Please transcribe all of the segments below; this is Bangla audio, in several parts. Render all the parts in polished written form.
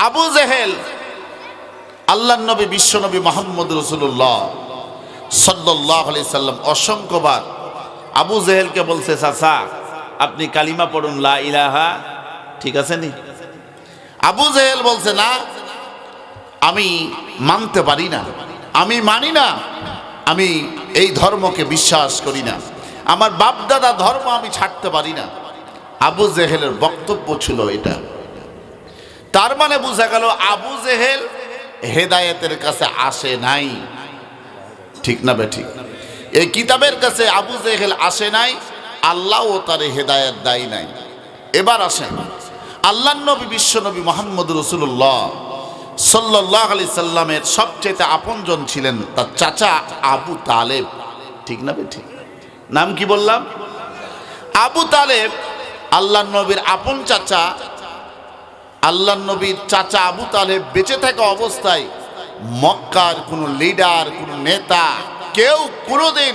আবু জেহেল আল্লাহর নবী বিশ্বনবী মুহাম্মদ রাসূলুল্লাহ সাল্লাল্লাহু আলাইহি সাল্লাম অসংখ্যবার আবু জেহেলকে বলছে, চাচা আপনি কালিমা পড়ুন লা ইলাহা, ঠিক আছে নি? আবু জেহেল বলছে, না আমি মানতে পারি না, আমি মানি না, আমি এই ধর্মকে বিশ্বাস করি না, আমার বাপ দাদা ধর্ম আমি ছাড়তে পারি না। আবু জেহেলের বক্তব্য ছিল এটা। তার মানে বোঝা গেল আবু জেহেল হেদায়েতের কাছে আসে নাই, ঠিক না বেঠিক? এই কিতাবের কাছে আবু জেহেল আসে নাই, আল্লাহও তার হেদায়েত দেয় নাই। এবার আসেন, আল্লাহর নবী বিশ্বনবী মুহাম্মদ রাসূলুল্লাহ সাল্লাল্লাহু আলাইহি সাল্লামের সবচেয়ে আপনজন ছিলেন তার চাচা আবু তালেব, ঠিক না বেঠিক? নাম কি বললাম? আবু তালেব আল্লাহর নবীর আপন চাচা। আল্লাহর নবীর চাচা আবু তালেব বেঁচে থাকা অবস্থায় মক্কার কোনো লিডার, কোনো নেতা, কেউ কোনোদিন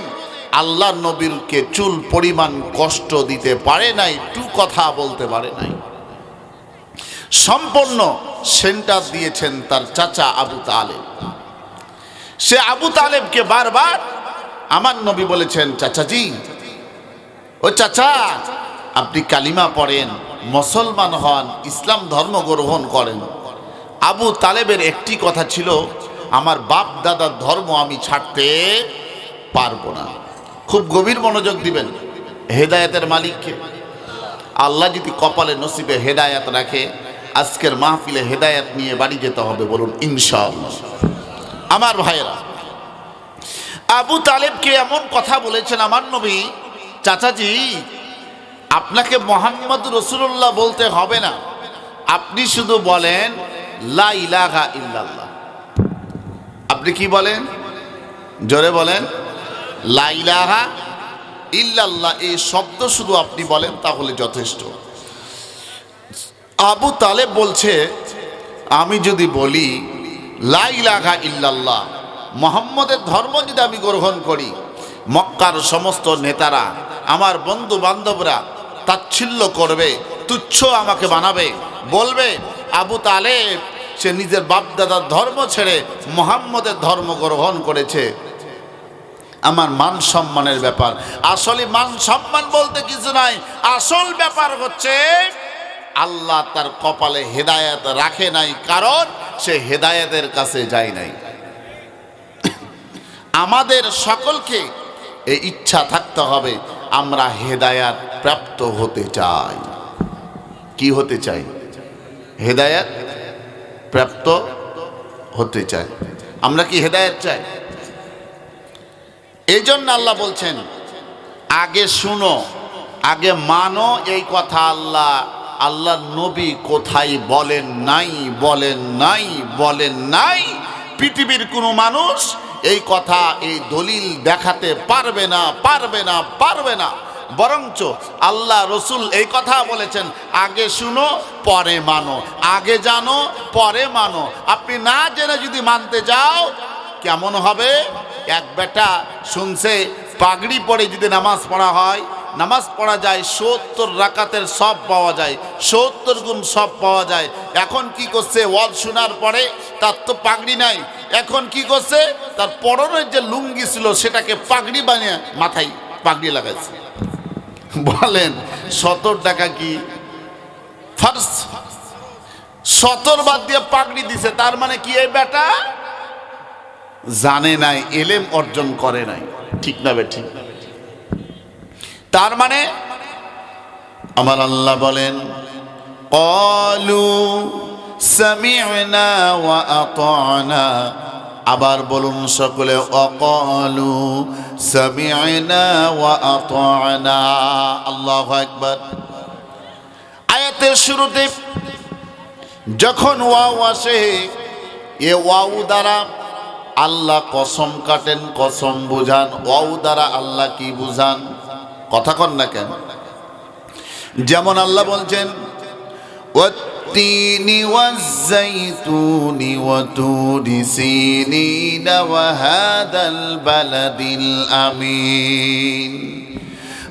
আল্লাহর নবীরকে চুল পরিমাণ কষ্ট দিতে পারে নাই, টু কথা বলতে পারে নাই। সম্পূর্ণ সেন্টার দিয়েছেন তার চাচা আবু তালেব। সে আবু তালেবকে বারবার আমার নবী বলেছেন, চাচাজি, ও চাচা আপনি কালিমা পড়েন, মুসলমান হন, ইসলাম ধর্ম গ্রহণ করেন। আবু তালেবের একটি কথা ছিল, আমার বাপ দাদার ধর্ম আমি ছাড়তে পারবো না। খুব গভীর মনোযোগ দিবেন, হেদায়েতের মালিককে। আল্লাহ যদি কপালে নসিবে হেদায়েত রাখে, আজকের মাহফিলে হেদায়েত নিয়ে বাড়ি যেতে হবে, বলুন ইনশাআল্লাহ। আমার ভাইয়েরা, আবু তালেবকে এমন কথা বলেছেন আমার নবী, চাচাজি আপনাকে মুহাম্মদ রাসূলুল্লাহ বলতে হবে না, আপনি শুধু বলেন লা ইলাহা ইল্লাল্লাহ। আপনি কি বলেন? জোরে বলেন, লা ইলাহা ইল্লাল্লাহ। এই শব্দ শুধু আপনি বলেন, তাহলে যথেষ্ট। আবু তালেব বলছে, আমি যদি বলি লা ইলাহা ইল্লাল্লাহ, মুহাম্মদের ধর্ম যদি আমি গ্রহণ করি, মক্কার সমস্ত নেতারা, আমার বন্ধু বান্ধবরা তাচ্ছিল্য করবে, তুচ্ছ আমাকে বানাবে, বলবে আবু তালেব সে নিজের বাপদাদার ধর্ম ছেড়ে মুহাম্মদের ধর্ম গ্রহণ করেছে। আমার মান সম্মানের ব্যাপার। আসলে মান সম্মান বলতে কিছু নাই, আসল ব্যাপার হচ্ছে আল্লাহ তার কপালে হেদায়েত রাখে নাই, কারণ সে হেদায়েতের কাছে যায় নাই। আমাদের সকলকে এই ইচ্ছা থাকতে হবে, আমরা হেদায়েত প্রাপ্ত হতে চাই। কি হতে চাই? হেদায়েত প্রাপ্ত হতে চাই। আমরা কি হেদায়েত চাই? এই জন্য আল্লাহ বলছেন, আগে শুনো, আগে মানো। এই কথা আল্লাহ নবী কোথায় বলেন নাই, বলেন নাই, বলেন নাই। পৃথিবীর কোনো মানুষ এই কথা, এই দলিল দেখাতে পারবে না, পারবে না, পারবে না। বরঞ্চ আল্লাহ রসুল এই কথা বলেছেন, আগে শুনো পরে মানো, আগে জানো পরে মানো। আপনি না জেনে যদি মানতে যাও, কেমন হবে? এক বেটা শুনছে পাগড়ি পরে যদি নামাজ পড়া হয়, নামাজ পড়া যায় ৭০ রাকাতের সব পাওয়া যায়, ৭০ গুণ সব পাওয়া যায়। এখন কি করছে? ওয়াজ শোনার পরে তার তো পাগড়ি নাই, এখন কি করছে? তার পরনের যে লুঙ্গি ছিল সেটাকে পাগড়ি বানিয়ে মাথায় পাগড়ি লাগাইছে। বলেন ৭০ টাকা কি ফার্স? ৭০ বাদ দিয়ে পাগড়ি দিছে। তার মানে কি এই বেটা জানে নাই, এলেম অর্জন করে নাই, ঠিক না বেঠিক? তার মানে আমার আল্লাহ বলেন, ক্বালু সামি'না ওয়া আতা'না। আবার বলুন সকলে, ক্বালু সামি'না ওয়া আতা'না। আল্লাহু আকবার। আয়াতের শুরুতে যখন ওয়াও আসে, এ ওয়াও দ্বারা আল্লাহ কসম কাটেন, কসম বুঝান। ওয়াও দ্বারা আল্লাহ কি বুঝান? কথা কন না কেন? যেমন আল্লাহ বলছেন, ওয়াত্তিনি ওয়াজ্জাইতুনি ওয়া তুরি সিনিন ওয়া হাদাল বালাদিল আমিন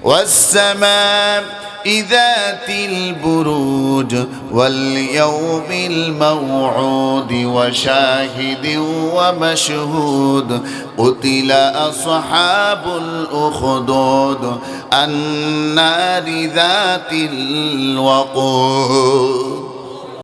والسماء ذات البروج واليوم الموعود وشاهد ومشهود قتل أصحاب الأخدود النار ذات الوقود